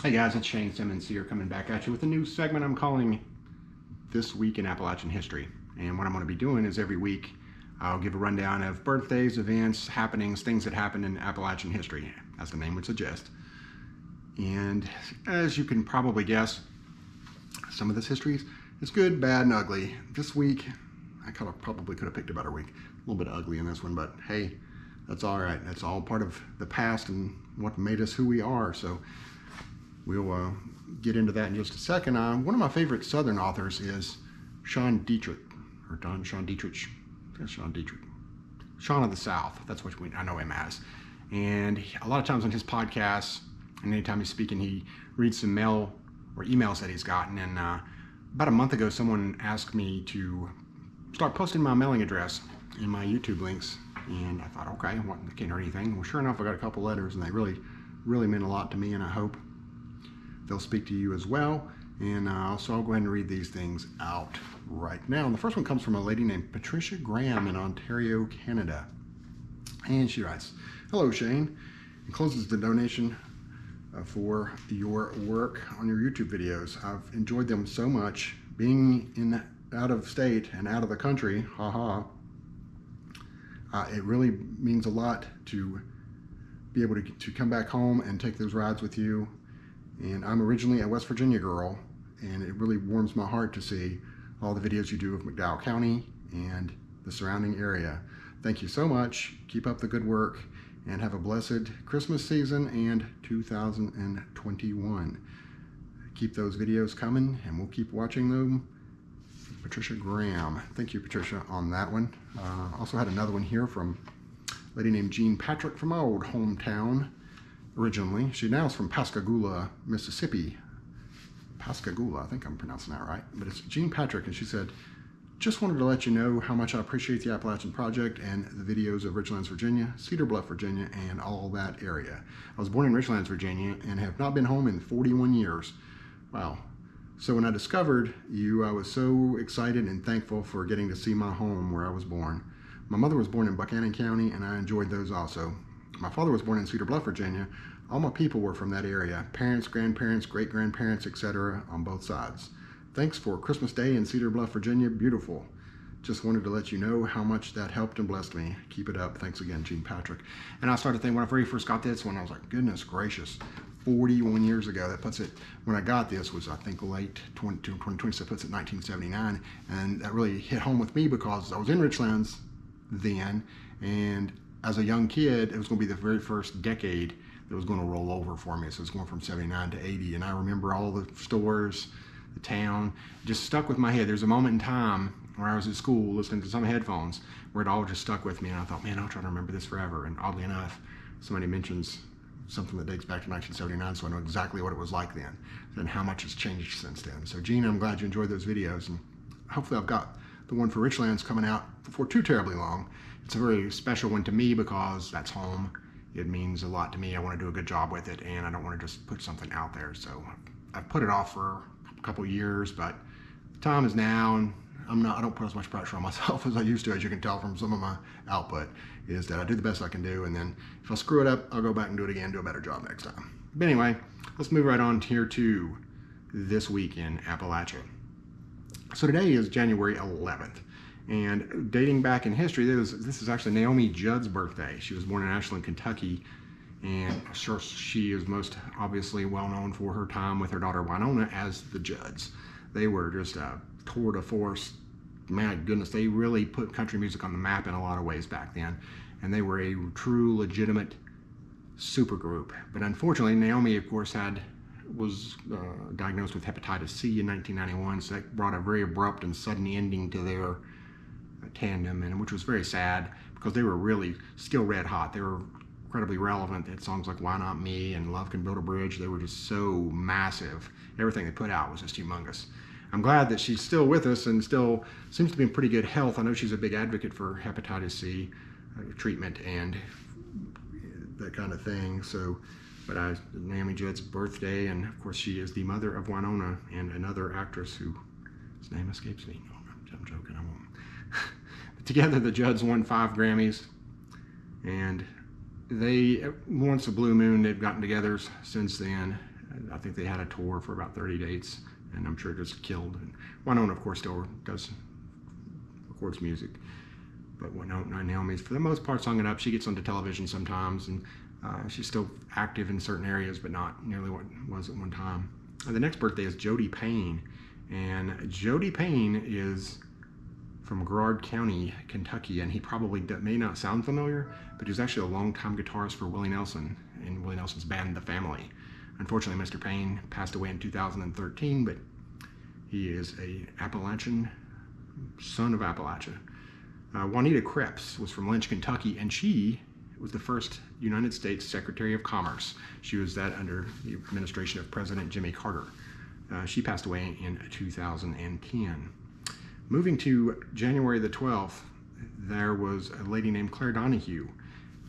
Hey guys, it's Shane Simmons here coming back at you with a new segment I'm calling This Week in Appalachian History. And what I'm going to be doing is every week I'll give a rundown of birthdays, events, happenings, things that happened in Appalachian history, as the name would suggest. And as you can probably guess, some of this history is good, bad, and ugly. This week, I probably could have picked a better week. A little bit ugly in this one, but hey, that's all right. That's all part of the past and what made us who we are. So we'll get into that in just a second. One of my favorite Southern authors is Sean Dietrich, or Sean Dietrich. Sean Dietrich. Sean of the South. That's what I know him as. And a lot of times on his podcasts, and anytime he's speaking, he reads some mail or emails that he's gotten. And about a month ago, someone asked me to start posting my mailing address in my YouTube links. And I thought, okay, well, can't hurt anything. Well, sure enough, I got a couple letters, and they really meant a lot to me, and I hope they'll speak to you as well. And so I'll go ahead and read these things out right now. And the first one comes from a lady named Patricia Graham in Ontario, Canada. And she writes, "Hello, Shane," and closes the donation for your work on your YouTube videos. I've enjoyed them so much. Being out of state and out of the country, it really means a lot to be able to come back home and take those rides with you. And I'm originally a West Virginia girl, and it really warms my heart to see all the videos you do of McDowell County and the surrounding area. Thank you so much. Keep up the good work, and have a blessed Christmas season and 2021. Keep those videos coming, and we'll keep watching them. Patricia Graham. Thank you, Patricia, on that one. Also had another one here from a lady named Jean Patrick from my old hometown. Originally, she now is from Pascagoula, Mississippi. Pascagoula, I think I'm pronouncing that right. But it's Jean Patrick, and she said, "Just wanted to let you know how much I appreciate the Appalachian Project and the videos of Richlands, Virginia, Cedar Bluff, Virginia, and all that area. I was born in Richlands, Virginia, and have not been home in 41 years. Wow. So when I discovered you, I was so excited and thankful for getting to see my home where I was born. My mother was born in Buchanan County, and I enjoyed those also. My father was born in Cedar Bluff, Virginia. All my people were from that area, parents, grandparents, great-grandparents, etc. on both sides. Thanks for Christmas Day in Cedar Bluff, Virginia. Beautiful. Just wanted to let you know how much that helped and blessed me. Keep it up. Thanks again, Jean Patrick." And I started thinking, when I very first got this one, I was like, goodness gracious, 41 years ago. That puts it, when I got this was, I think, late 2020, so it puts it 1979. And that really hit home with me because I was in Richlands then, and as a young kid, it was going to be the very first decade that was going to roll over for me. So it's going from 79 to 80. And I remember all the stores, the town, just stuck with my head. There's a moment in time where I was at school listening to some headphones where it all just stuck with me. And I thought, man, I'll try to remember this forever. And oddly enough, somebody mentions something that dates back to 1979, so I know exactly what it was like then and how much has changed since then. So Gene, I'm glad you enjoyed those videos. And hopefully I've got the one for Richlands coming out before too terribly long. It's a very special one to me because that's home. It means a lot to me. I want to do a good job with it, and I don't want to just put something out there. So I've put it off for a couple of years, but the time is now, and I don't put as much pressure on myself as I used to, as you can tell from some of my output, is that I do the best I can do, and then if I screw it up, I'll go back and do it again, do a better job next time. But anyway, let's move right on here to This Week in Appalachia. So today is January 11th. And dating back in history, this is actually Naomi Judd's birthday. She was born in Ashland, Kentucky, and sure, she is most obviously well known for her time with her daughter Winona as the Judds. They were just a tour de force. My goodness, they really put country music on the map in a lot of ways back then, and they were a true, legitimate supergroup. But unfortunately, Naomi, of course, was diagnosed with hepatitis C in 1991, so that brought a very abrupt and sudden ending to their tandem, and which was very sad because they were really still red hot. They were incredibly relevant. They had songs like Why Not Me and Love Can Build a Bridge. They were just so massive. Everything they put out was just humongous. I'm glad that she's still with us and still seems to be in pretty good health. I know she's a big advocate for hepatitis C treatment and that kind of thing. So, but Naomi Judd's birthday, and of course she is the mother of Winona and another actress whose name escapes me. No, I'm joking, I won't. Together, the Judds won 5 Grammys, and they, once a blue moon, they've gotten together since then. I think they had a tour for about 30 dates, and I'm sure it just killed. And Winona, of course, still records music. But Naomi's, for the most part, sung it up. She gets onto television sometimes, and she's still active in certain areas, but not nearly what was at one time. The next birthday is Jody Payne, and Jody Payne is from Garrard County, Kentucky, and he probably may not sound familiar, but he was actually a longtime guitarist for Willie Nelson in Willie Nelson's band, The Family. Unfortunately, Mr. Payne passed away in 2013, but he is a Appalachian, son of Appalachia. Juanita Krebs was from Lynch, Kentucky, and she was the first United States Secretary of Commerce. She was that under the administration of President Jimmy Carter. She passed away in 2010. Moving to January the 12th, there was a lady named Claire Donahue,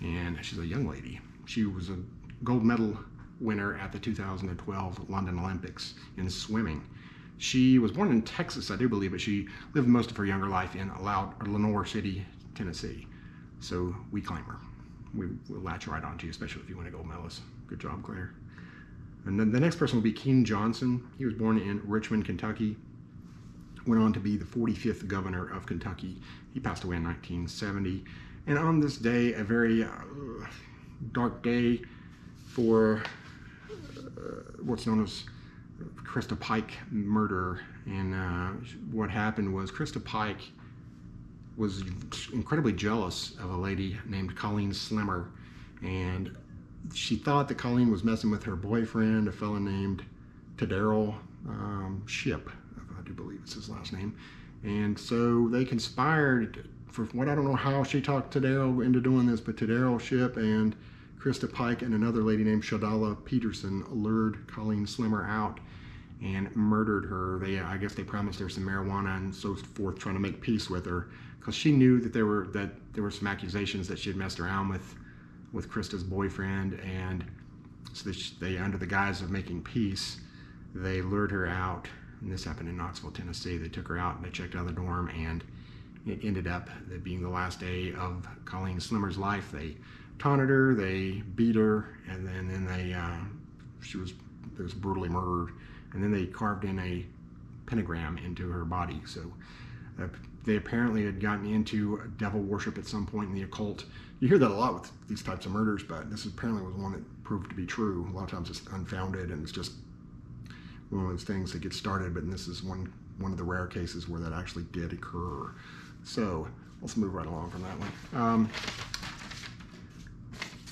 and she's a young lady. She was a gold medal winner at the 2012 London Olympics in swimming. She was born in Texas, I do believe, but she lived most of her younger life in Lenoir City, Tennessee. So we claim her. We'll latch right onto you, especially if you win a gold medalist. Good job, Claire. And then the next person will be King Johnson. He was born in Richmond, Kentucky. Went on to be the 45th governor of Kentucky. He passed away in 1970. And on this day, a very dark day for what's known as Krista Pike murder. And what happened was Krista Pike was incredibly jealous of a lady named Colleen Slimmer, and she thought that Colleen was messing with her boyfriend, a fellow named Taddarrell Shipp, I do believe it's his last name. And so they conspired, for what I don't know how she talked Taddarrell into doing this, but Taddarrell Shipp and Krista Pike and another lady named Shadala Peterson lured Colleen Slimmer out and murdered her. I guess they promised her some marijuana and so forth, trying to make peace with her, because she knew that there were some accusations that she had messed around with Krista's boyfriend, and so they, under the guise of making peace, they lured her out. And this happened in Knoxville, Tennessee. They took her out and they checked out of the dorm, and it ended up being the last day of Colleen Slimmer's life. They taunted her, they beat her, and then she was brutally murdered. And then they carved in a pentagram into her body. So they apparently had gotten into devil worship at some point in the occult. You hear that a lot with these types of murders, but this apparently was one that proved to be true. A lot of times it's unfounded and it's just one of those things that gets started, but this is one of the rare cases where that actually did occur. So let's move right along from that one.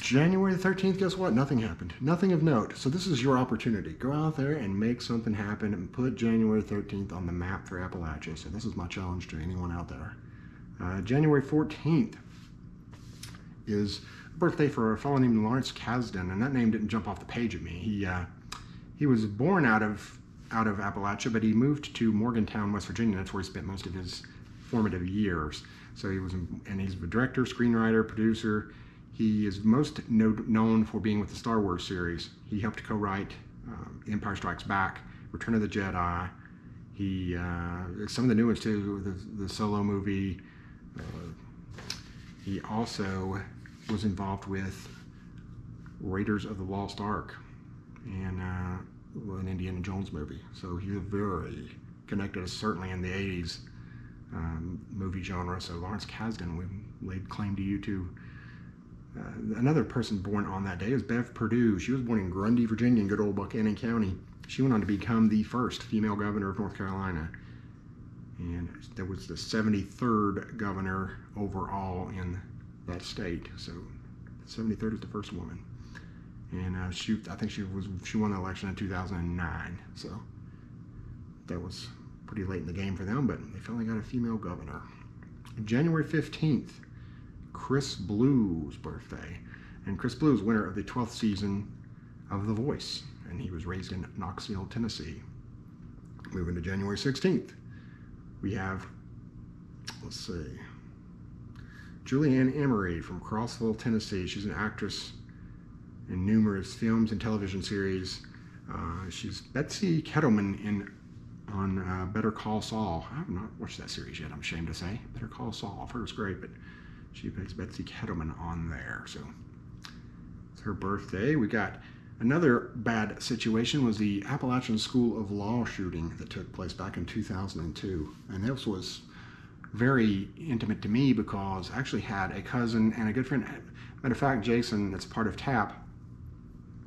January the 13th, guess what? Nothing happened. Nothing of note. So this is your opportunity. Go out there and make something happen and put January 13th on the map for Appalachia. So this is my challenge to anyone out there. January 14th is a birthday for a fellow named Lawrence Kasdan, and that name didn't jump off the page at me. He was born out of Appalachia, but he moved to Morgantown, West Virginia. That's where he spent most of his formative years. So he's a director, screenwriter, producer. He is most known for being with the Star Wars series. He helped co-write Empire Strikes Back, Return of the Jedi. Some of the new ones too, the Solo movie. He also was involved with Raiders of the Lost Ark and an Indiana Jones movie. So he's very connected, certainly in the 80s movie genre. So Lawrence Kasdan, we laid claim to you too. Another person born on that day is Bev Perdue. She was born in Grundy, Virginia, in good old Buchanan County. She went on to become the first female governor of North Carolina. And there was the 73rd governor overall in that state. So 73rd is the first woman. And I think she won the election in 2009. So that was pretty late in the game for them, but they finally got a female governor. January 15th, Chris Blue's birthday. And Chris Blue is winner of the 12th season of The Voice, and he was raised in Knoxville, Tennessee. Moving to January 16th, we have, Julianne Emery from Crossville, Tennessee. She's an actress in numerous films and television series. She's Betsy Kettleman on Better Call Saul. I have not watched that series yet, I'm ashamed to say. Better Call Saul, I've heard it's great, but she plays Betsy Kettleman on there. So it's her birthday. We got Another bad situation was the Appalachian School of Law shooting that took place back in 2002. And this was very intimate to me because I actually had a cousin and a good friend. Matter of fact, Jason, that's part of TAP,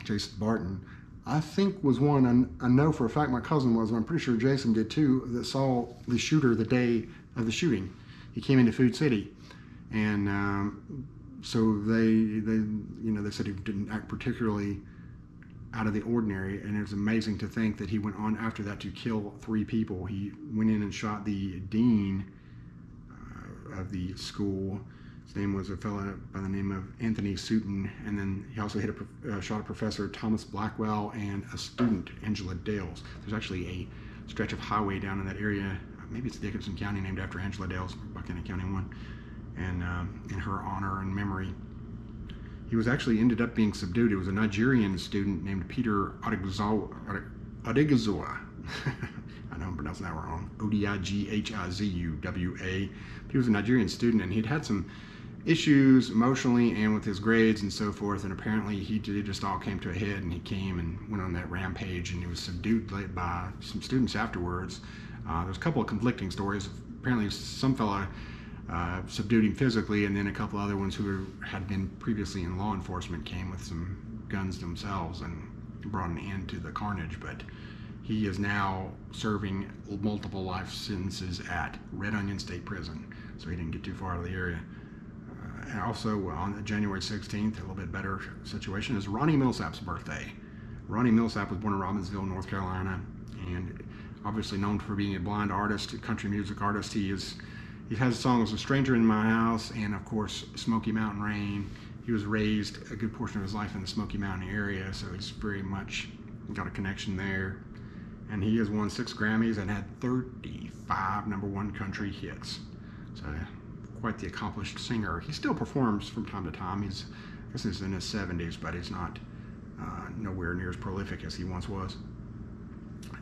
Jason Barton, I think was one, I know for a fact my cousin was, and I'm pretty sure Jason did too, that saw the shooter the day of the shooting. He came into Food City, and so they said he didn't act particularly out of the ordinary, and it was amazing to think that he went on after that to kill 3 people. He went in and shot the dean of the school. His name was a fellow by the name of Anthony Sutton, and then he also shot a professor, Thomas Blackwell, and a student, Angela Dales. There's actually a stretch of highway down in that area, maybe it's Dickinson County, named after Angela Dales, Buchanan County 1, and in her honor and memory. He was actually ended up being subdued. It was a Nigerian student named Peter Odighizuwa. I know I'm pronouncing that wrong. Odighizuwa. He was a Nigerian student, and he'd had some issues emotionally and with his grades and so forth, and apparently it just all came to a head, and he came and went on that rampage, and he was subdued by some students afterwards. There's a couple of conflicting stories. Apparently some fella subdued him physically, and then a couple other ones who had been previously in law enforcement came with some guns themselves and brought an end to the carnage. But he is now serving multiple life sentences at Red Onion State Prison, so he didn't get too far out of the area. And also on January 16th, a little bit better situation, is Ronnie Millsap's birthday. Ronnie Millsap was born in Robbinsville, North Carolina, and obviously known for being a blind artist, a country music artist. He has songs "A Stranger in My House" and, of course, "Smoky Mountain Rain." He was raised a good portion of his life in the Smoky Mountain area, so he's very much got a connection there. And he has won 6 Grammys and had 35 #1 country hits. So quite the accomplished singer. He still performs from time to time. I guess he's in his 70s, but he's not nowhere near as prolific as he once was.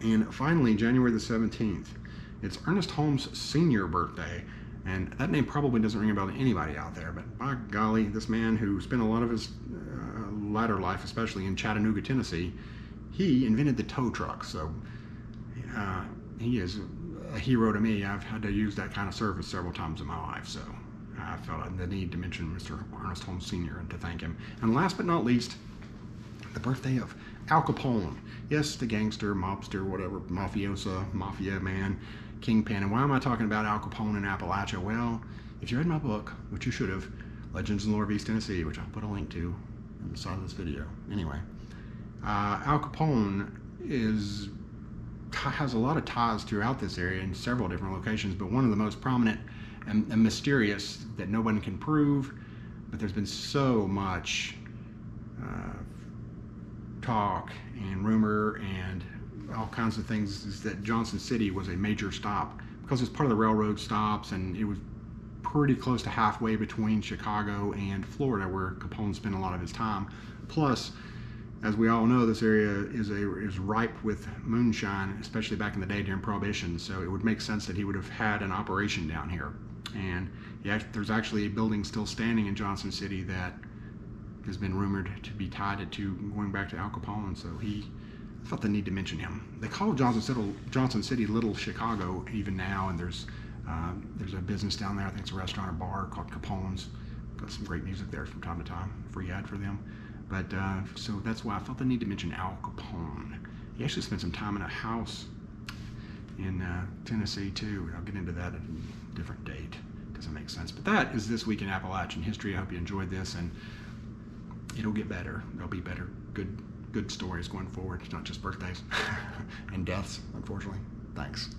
And finally, January the 17th, it's Ernest Holmes' senior birthday. And that name probably doesn't ring a bell to anybody out there, but by golly, this man who spent a lot of his latter life, especially in Chattanooga, Tennessee, he invented the tow truck. So he is a hero to me. I've had to use that kind of service several times in my life, so I felt the need to mention Mr. Ernest Holmes Sr. and to thank him. And last but not least, the birthday of Al Capone. Yes, the gangster, mobster, whatever, mafia man, kingpin. And why am I talking about Al Capone in Appalachia? Well, if you read my book, which you should have, Legends and Lore of East Tennessee, which I'll put a link to on the side of this video. Anyway, Al Capone has a lot of ties throughout this area in several different locations, but one of the most prominent and mysterious that no one can prove, but there's been so much talk and rumor and all kinds of things, is that Johnson City was a major stop because it's part of the railroad stops, and it was pretty close to halfway between Chicago and Florida, where Capone spent a lot of his time. Plus, as we all know, this area is ripe with moonshine, especially back in the day during Prohibition, so it would make sense that he would have had an operation down here. And there's actually a building still standing in Johnson City that has been rumored to be tied to going back to Al Capone, so I felt the need to mention him. They call Johnson City Little Chicago even now, and there's a business down there, I think it's a restaurant or bar called Capone's. Got some great music there from time to time, free ad for them. But so that's why I felt the need to mention Al Capone. He actually spent some time in a house in Tennessee too. I'll get into that at a different date. Doesn't make sense. But that is This Week in Appalachian History. I hope you enjoyed this, and it'll get better. There'll be better, good stories going forward. It's not just birthdays and deaths, unfortunately. Thanks.